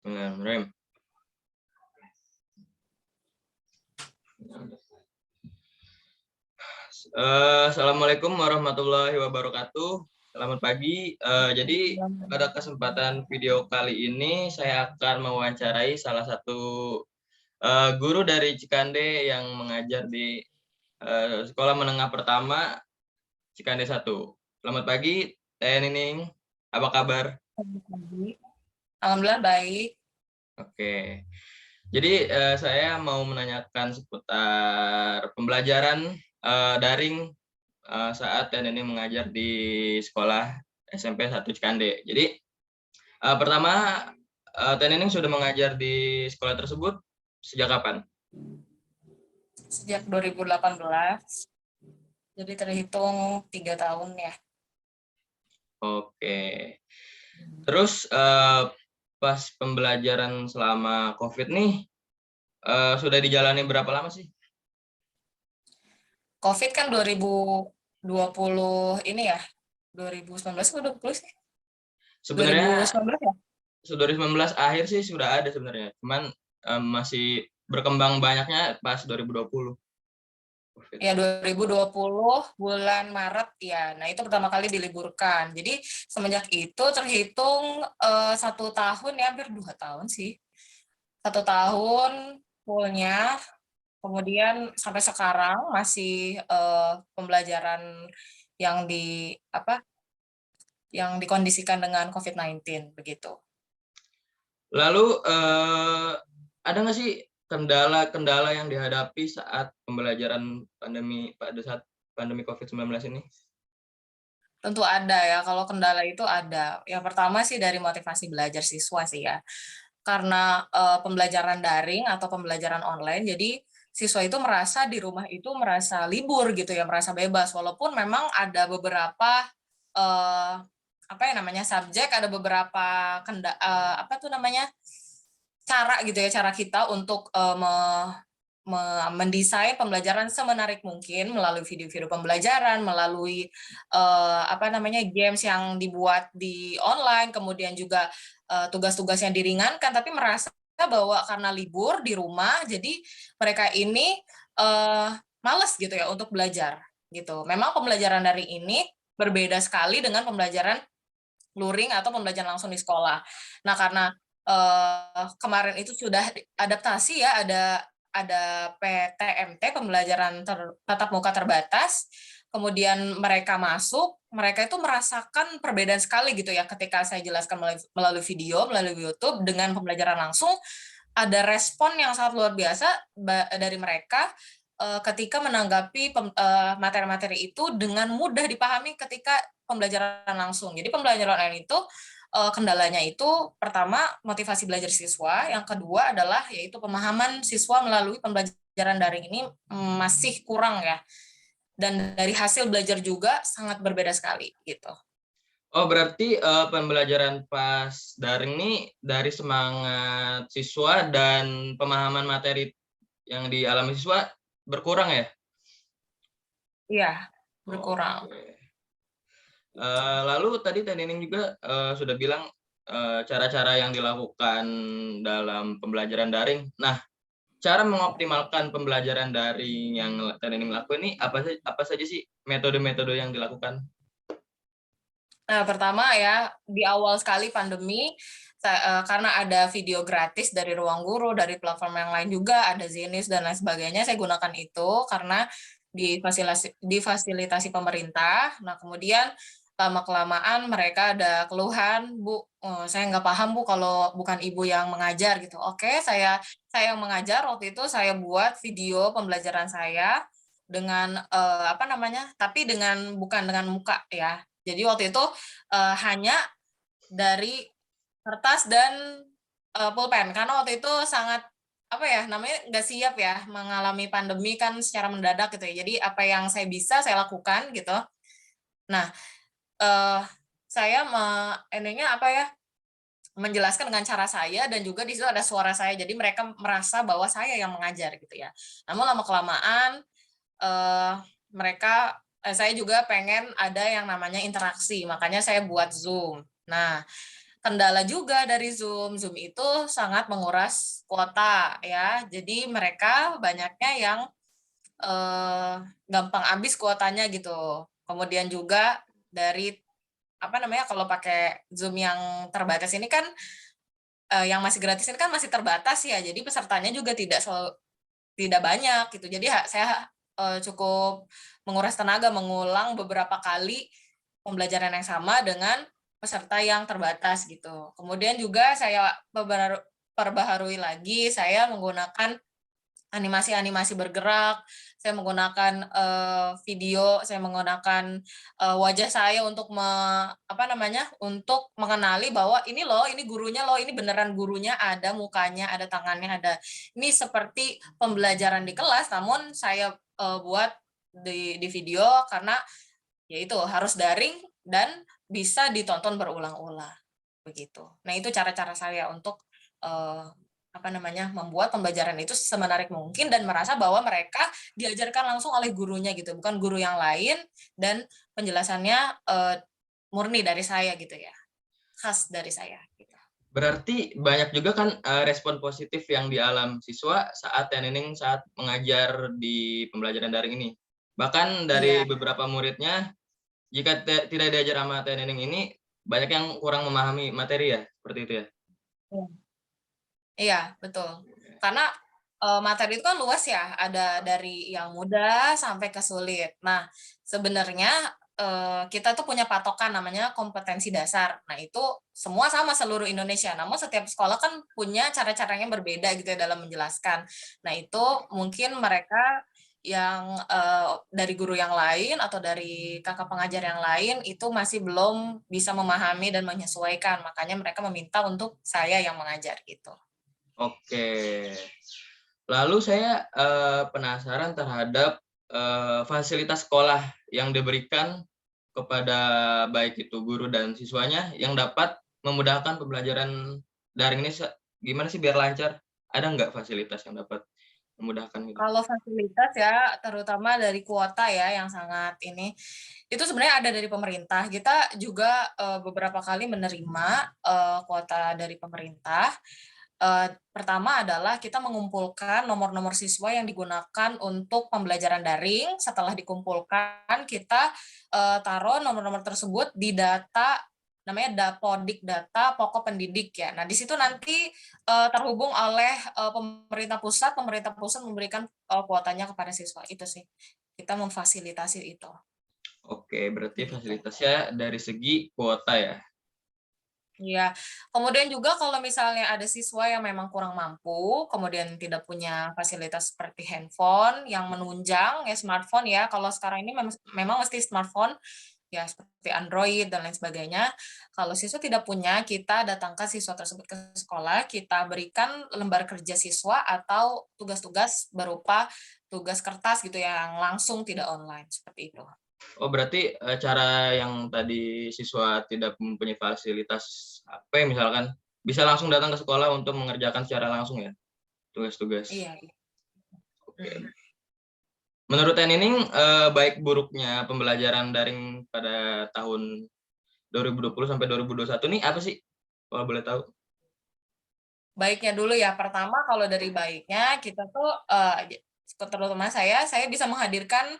Bismillahirrahmanirrahim. Assalamualaikum warahmatullahi wabarakatuh. Selamat pagi. Jadi pada kesempatan video kali ini saya akan mewawancarai salah satu guru dari Cikande yang mengajar di Sekolah Menengah Pertama Cikande 1. Selamat pagi, Teh Nining. Apa kabar? Alhamdulillah baik. Oke. Jadi saya mau menanyakan seputar pembelajaran daring saat Teh Nining mengajar di sekolah SMP 1 Cikande. Jadi pertama Teh Nining sudah mengajar di sekolah tersebut sejak kapan? Sejak 2018. Jadi terhitung 3 tahun ya. Oke. Terus pas pembelajaran selama COVID nih sudah dijalani berapa lama sih? COVID kan 2020 ini ya. 2019 atau 2020 sih? Sebenarnya 2019 ya? 2019 akhir sih sudah ada sebenarnya. Cuman masih berkembang banyaknya pas 2020. COVID. Ya 2020 bulan Maret ya. Nah itu pertama kali diliburkan. Jadi semenjak itu terhitung 1 tahun ya, hampir 2 tahun sih. 1 tahun fullnya. Kemudian sampai sekarang masih pembelajaran yang yang dikondisikan dengan COVID-19 begitu. Lalu ada nggak sih kendala-kendala yang dihadapi saat pembelajaran pada saat pandemi COVID-19 ini? Tentu ada ya, kalau kendala itu ada. Yang pertama sih dari motivasi belajar siswa sih ya. Karena pembelajaran daring atau pembelajaran online, jadi siswa itu merasa di rumah itu merasa libur gitu ya, merasa bebas. Walaupun memang ada beberapa subjek, ada beberapa cara gitu ya, cara kita untuk mendesain pembelajaran semenarik mungkin melalui video-video pembelajaran, melalui games yang dibuat di online, kemudian juga tugas-tugas yang diringankan, tapi merasa bahwa karena libur di rumah, jadi mereka ini males gitu ya untuk belajar gitu. Memang pembelajaran daring ini berbeda sekali dengan pembelajaran luring atau pembelajaran langsung di sekolah. Nah, karena kemarin itu sudah adaptasi ya, ada PTMT, pembelajaran tatap muka terbatas, kemudian mereka itu merasakan perbedaan sekali gitu ya, ketika saya jelaskan melalui video, melalui YouTube, dengan pembelajaran langsung, ada respon yang sangat luar biasa dari mereka ketika menanggapi materi-materi itu dengan mudah dipahami ketika pembelajaran langsung. Jadi pembelajaran online itu kendalanya itu pertama motivasi belajar siswa, yang kedua adalah yaitu pemahaman siswa melalui pembelajaran daring ini masih kurang ya, dan dari hasil belajar juga sangat berbeda sekali gitu. Oh, berarti pembelajaran pas daring ini dari semangat siswa dan pemahaman materi yang dialami siswa berkurang ya? Iya, berkurang. Oke. Lalu tadi Teh Nining juga sudah bilang cara-cara yang dilakukan dalam pembelajaran daring. Nah, cara mengoptimalkan pembelajaran daring yang Teh Nining lakukan ini apa saja sih metode-metode yang dilakukan? Nah, pertama ya, di awal sekali pandemi, karena ada video gratis dari Ruang Guru, dari platform yang lain juga, ada Zenius dan lain sebagainya, saya gunakan itu karena difasilitasi pemerintah. Nah, kemudian lama-kelamaan mereka ada keluhan, Bu, saya nggak paham Bu kalau bukan Ibu yang mengajar gitu. Oke, saya yang mengajar, waktu itu saya buat video pembelajaran saya dengan tapi bukan dengan muka ya. Jadi waktu itu hanya dari kertas dan pulpen, karena waktu itu sangat nggak siap ya, mengalami pandemi kan secara mendadak gitu ya. Jadi apa yang saya bisa saya lakukan gitu. Nah, saya menjelaskan dengan cara saya, dan juga di situ ada suara saya. Jadi mereka merasa bahwa saya yang mengajar gitu ya. Namun lama-kelamaan saya juga pengen ada yang namanya interaksi, makanya saya buat Zoom. Nah, kendala juga dari Zoom. Zoom itu sangat menguras kuota ya. Jadi mereka banyaknya yang gampang habis kuotanya gitu. Kemudian juga dari apa namanya, kalau pakai Zoom yang terbatas ini kan yang masih gratis ini kan masih terbatas ya. Jadi pesertanya juga tidak banyak gitu. Jadi saya cukup menguras tenaga mengulang beberapa kali pembelajaran yang sama dengan peserta yang terbatas gitu. Kemudian juga saya perbaharui lagi, saya menggunakan animasi-animasi bergerak, saya menggunakan video, saya menggunakan wajah saya untuk untuk mengenali bahwa ini loh, ini gurunya loh, ini beneran gurunya, ada mukanya, ada tangannya, ada. Ini seperti pembelajaran di kelas, namun saya buat di video karena yaitu harus daring dan bisa ditonton berulang-ulang begitu. Nah, itu cara-cara saya untuk membuat pembelajaran itu semenarik mungkin dan merasa bahwa mereka diajarkan langsung oleh gurunya gitu, bukan guru yang lain, dan penjelasannya murni dari saya gitu ya, khas dari saya gitu. Berarti banyak juga kan respon positif yang dialami siswa saat Teh Nining saat mengajar di pembelajaran daring ini. Bahkan dari Iya. beberapa muridnya, jika tidak diajar sama Teh Nining ini, banyak yang kurang memahami materi ya, seperti itu ya? Iya, betul. Karena materi itu kan luas ya, ada dari yang mudah sampai ke sulit. Nah, sebenarnya kita tuh punya patokan namanya kompetensi dasar. Nah, itu semua sama seluruh Indonesia. Namun setiap sekolah kan punya cara-caranya yang berbeda gitu ya dalam menjelaskan. Nah, itu mungkin mereka yang dari guru yang lain atau dari kakak pengajar yang lain itu masih belum bisa memahami dan menyesuaikan. Makanya mereka meminta untuk saya yang mengajar gitu. Oke. Lalu saya penasaran terhadap fasilitas sekolah yang diberikan kepada baik itu guru dan siswanya yang dapat memudahkan pembelajaran daring ini gimana sih biar lancar? Ada nggak fasilitas yang dapat memudahkan gitu? Kalau fasilitas ya, terutama dari kuota ya yang sangat ini, itu sebenarnya ada dari pemerintah. Kita juga beberapa kali menerima kuota dari pemerintah. Pertama adalah kita mengumpulkan nomor-nomor siswa yang digunakan untuk pembelajaran daring. Setelah dikumpulkan, kita taruh nomor-nomor tersebut di data namanya Dapodik, data pokok pendidik ya. Nah, di situ nanti terhubung oleh pemerintah pusat memberikan kuotanya kepada siswa. Itu sih. Kita memfasilitasi itu. Oke, berarti Begitu. fasilitasnya dari segi kuota ya? Iya, kemudian juga kalau misalnya ada siswa yang memang kurang mampu, kemudian tidak punya fasilitas seperti handphone yang menunjang, ya smartphone ya, kalau sekarang ini memang mesti smartphone, ya seperti Android dan lain sebagainya. Kalau siswa tidak punya, kita datangkan siswa tersebut ke sekolah, kita berikan lembar kerja siswa atau tugas-tugas berupa tugas kertas gitu yang langsung tidak online, seperti itu. Oh, berarti cara yang tadi siswa tidak mempunyai fasilitas HP misalkan, bisa langsung datang ke sekolah untuk mengerjakan secara langsung ya, tugas-tugas? Iya, iya. Oke. Menurut Teh Nining, baik buruknya pembelajaran daring pada tahun 2020 sampai 2021 nih apa sih? Kalau boleh tahu? Baiknya dulu ya, pertama kalau dari baiknya kita tuh, terutama saya bisa menghadirkan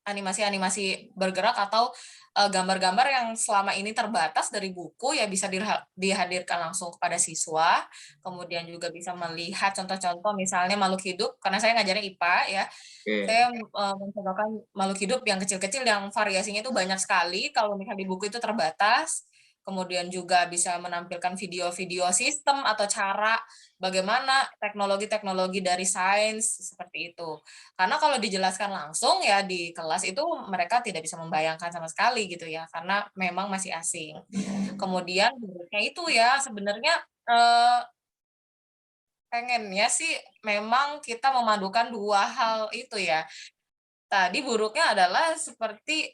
animasi-animasi bergerak atau gambar-gambar yang selama ini terbatas dari buku ya bisa dihadirkan langsung kepada siswa, kemudian juga bisa melihat contoh-contoh misalnya makhluk hidup, karena saya ngajarnya IPA ya, Oke. saya mencontohkan makhluk hidup yang kecil-kecil yang variasinya itu banyak sekali, kalau misalnya di buku itu terbatas, kemudian juga bisa menampilkan video-video sistem atau cara bagaimana teknologi-teknologi dari sains, seperti itu. Karena kalau dijelaskan langsung ya di kelas itu mereka tidak bisa membayangkan sama sekali gitu ya, karena memang masih asing. Kemudian buruknya itu ya sebenarnya, pengennya sih memang kita memadukan 2 hal itu ya. Tadi buruknya adalah seperti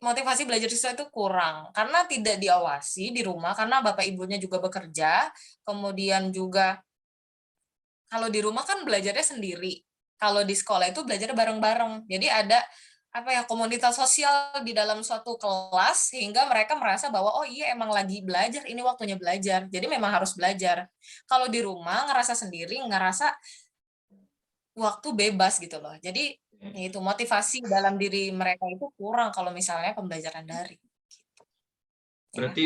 motivasi belajar siswa itu kurang, karena tidak diawasi di rumah, karena bapak ibunya juga bekerja, kemudian juga kalau di rumah kan belajarnya sendiri, kalau di sekolah itu belajarnya bareng-bareng. Jadi ada apa ya, komunitas sosial di dalam suatu kelas sehingga mereka merasa bahwa, "Oh iya emang lagi belajar, ini waktunya belajar." Jadi memang harus belajar. Kalau di rumah ngerasa sendiri, ngerasa waktu bebas gitu loh. Jadi, ya itu motivasi dalam diri mereka itu kurang kalau misalnya pembelajaran daring, gitu ya. Berarti,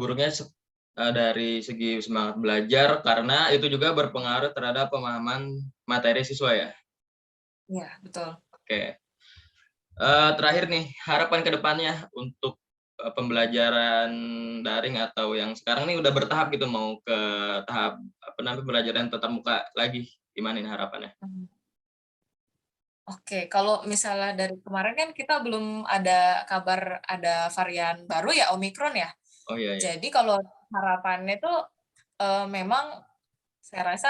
buruknya dari segi semangat belajar karena itu juga berpengaruh terhadap pemahaman materi siswa ya? Iya, betul. Oke. Terakhir nih, harapan ke depannya untuk, pembelajaran daring atau yang sekarang nih udah bertahap gitu mau ke tahap, apa namanya, pembelajaran tatap muka lagi, gimana nih harapannya? Mhm. Oke, kalau misalnya dari kemarin kan kita belum ada kabar ada varian baru ya, Omikron ya. Oh, iya iya. Jadi kalau harapannya tuh, memang saya rasa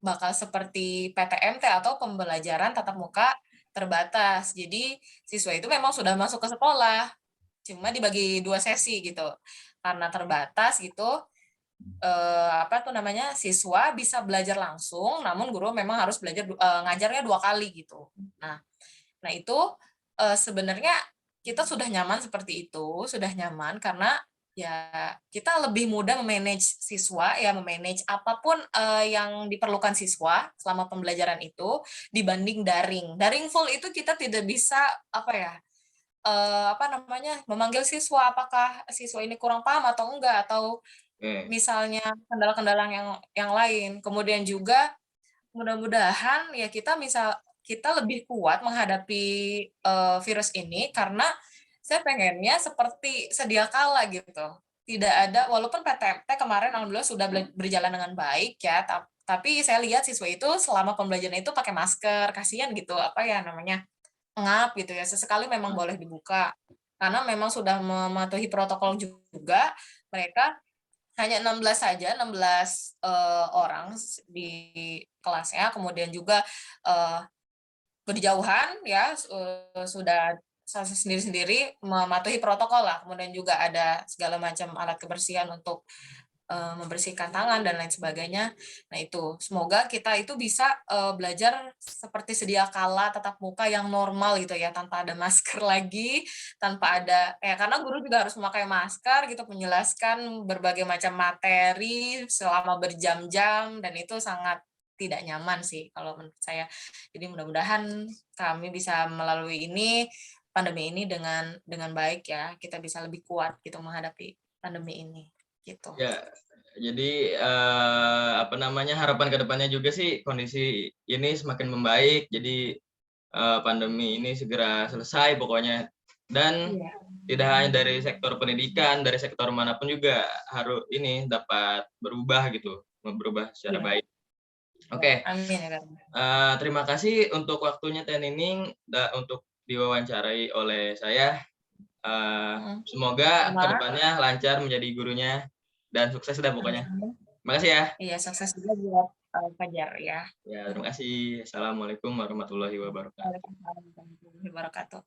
bakal seperti PTMT atau pembelajaran tatap muka terbatas. Jadi siswa itu memang sudah masuk ke sekolah, cuma dibagi 2 sesi gitu. Karena terbatas gitu, apa tuh namanya, siswa bisa belajar langsung, namun guru memang harus belajar ngajarnya 2 kali gitu. Nah itu, sebenarnya kita sudah nyaman seperti itu, sudah nyaman karena ya kita lebih mudah me-manage siswa ya, me-manage apapun, yang diperlukan siswa selama pembelajaran itu dibanding daring. Daring full itu kita tidak bisa apa ya, apa namanya, memanggil siswa apakah siswa ini kurang paham atau enggak, atau Oke. misalnya kendala-kendala yang lain. Kemudian juga mudah-mudahan ya kita lebih kuat menghadapi, virus ini karena saya pengennya seperti sedia kala gitu. Tidak ada walaupun PTMT kemarin alhamdulillah sudah berjalan dengan baik ya, tapi saya lihat siswa itu selama pembelajaran itu pakai masker, kasihan gitu, apa ya namanya, ngap gitu ya, sesekali memang boleh dibuka. Karena memang sudah mematuhi protokol juga, mereka hanya 16 saja, 16, orang di kelasnya, kemudian juga, eee, berjauhan ya, sudah sendiri-sendiri mematuhi protokol lah, kemudian juga ada segala macam alat kebersihan untuk, membersihkan tangan dan lain sebagainya. Nah itu, semoga kita itu bisa, belajar seperti sedia kala tatap muka yang normal gitu ya, tanpa ada masker lagi, tanpa ada ya karena guru juga harus memakai masker gitu, menjelaskan berbagai macam materi selama berjam-jam dan itu sangat tidak nyaman sih kalau menurut saya. Jadi mudah-mudahan kami bisa melalui pandemi ini dengan baik ya, kita bisa lebih kuat gitu menghadapi pandemi ini, gitu. Ya, jadi, apa namanya, harapan ke depannya juga sih kondisi ini semakin membaik, jadi, pandemi ini segera selesai pokoknya. Dan Iya. tidak hanya dari sektor pendidikan, dari sektor manapun juga harus ini dapat berubah gitu, berubah secara Iya, baik. iya. Oke, Amin ya Kak. terima kasih untuk waktunya Teh Nining, untuk diwawancarai oleh saya. Mhm. Semoga Sama, kedepannya lancar menjadi gurunya dan sukses dah pokoknya. amin. Makasih ya. Iya, sukses juga buat, Fajar ya. Ya, terima kasih. Assalamualaikum warahmatullahi wabarakatuh. Waalaikumsalam warahmatullahi wabarakatuh.